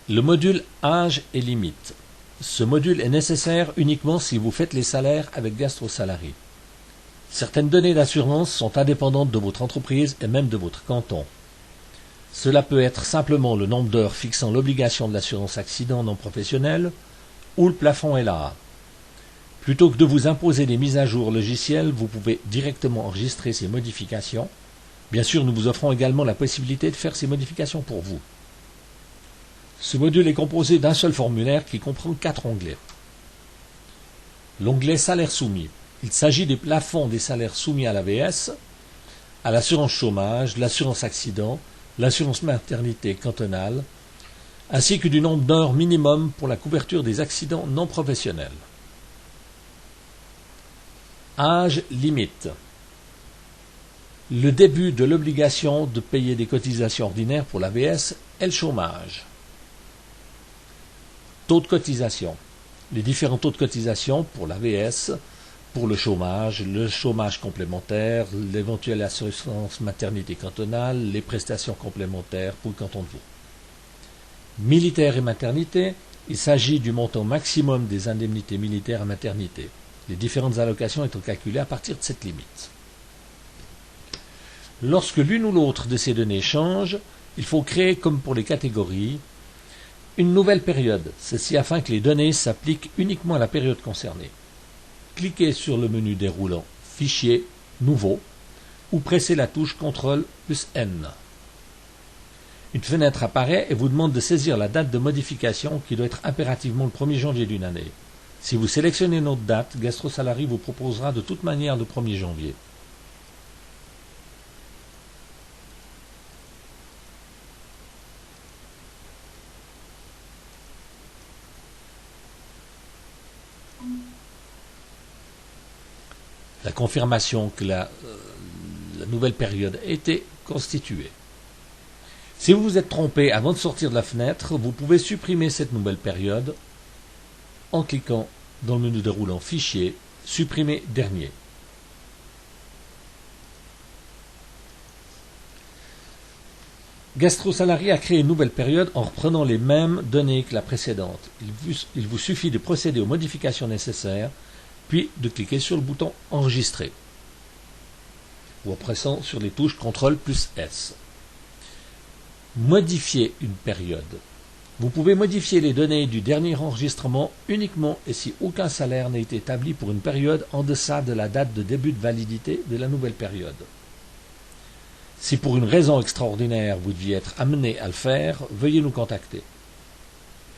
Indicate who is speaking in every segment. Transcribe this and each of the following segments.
Speaker 1: Le module âge et limite. Ce module est nécessaire uniquement si vous faites les salaires avec GastroSalary. Certaines données d'assurance sont indépendantes de votre entreprise et même de votre canton. Cela peut être simplement le nombre d'heures fixant l'obligation de l'assurance accident non professionnel ou le plafond LA. Plutôt que de vous imposer des mises à jour logicielles, vous pouvez directement enregistrer ces modifications. Bien sûr, nous vous offrons également la possibilité de faire ces modifications pour vous. Ce module est composé d'un seul formulaire qui comprend 4 onglets. L'onglet Salaires soumis. Il s'agit des plafonds des salaires soumis à l'AVS, à l'assurance chômage, l'assurance accident, l'assurance maternité cantonale, ainsi que du nombre d'heures minimum pour la couverture des accidents non professionnels. Âge limite. Le début de l'obligation de payer des cotisations ordinaires pour l'AVS et le chômage. Taux de cotisation. Les différents taux de cotisation pour l'AVS, pour le chômage complémentaire, l'éventuelle assurance maternité cantonale, les prestations complémentaires pour le canton de Vaud. Militaire et maternité, il s'agit du montant maximum des indemnités militaires à maternité, les différentes allocations étant calculées à partir de cette limite. Lorsque l'une ou l'autre de ces données change, il faut créer, comme pour les catégories, une nouvelle période, ceci afin que les données s'appliquent uniquement à la période concernée. Cliquez sur le menu déroulant Fichier, Nouveau ou pressez la touche CTRL plus N. Une fenêtre apparaît et vous demande de saisir la date de modification qui doit être impérativement le 1er janvier d'une année. Si vous sélectionnez une autre date, GastroSalary vous proposera de toute manière le 1er janvier. La confirmation que la nouvelle période a été constituée. Si vous vous êtes trompé avant de sortir de la fenêtre, vous pouvez supprimer cette nouvelle période en cliquant dans le menu déroulant Fichier, Supprimer dernier. GastroSalary a créé une nouvelle période en reprenant les mêmes données que la précédente. Il vous suffit de procéder aux modifications nécessaires puis de cliquer sur le bouton Enregistrer ou en pressant sur les touches CTRL plus S. Modifier une période. Vous pouvez modifier les données du dernier enregistrement uniquement et si aucun salaire n'est établi pour une période en deçà de la date de début de validité de la nouvelle période. Si pour une raison extraordinaire vous deviez être amené à le faire, veuillez nous contacter.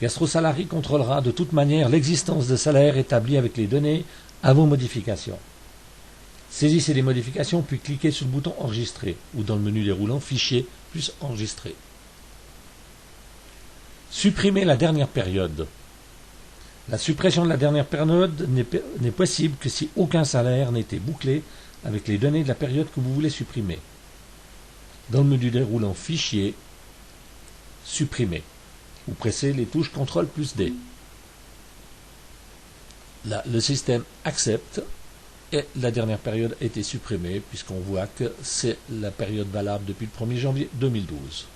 Speaker 1: GastroSalary contrôlera de toute manière l'existence de salaires établis avec les données à vos modifications. Saisissez les modifications puis cliquez sur le bouton Enregistrer ou dans le menu déroulant Fichier plus Enregistrer. Supprimez la dernière période. La suppression de la dernière période n'est possible que si aucun salaire n'a été bouclé avec les données de la période que vous voulez supprimer. Dans le menu déroulant Fichier, Supprimer. Vous pressez les touches CTRL plus D. Là, le système accepte et la dernière période a été supprimée puisqu'on voit que c'est la période valable depuis le 1er janvier 2012.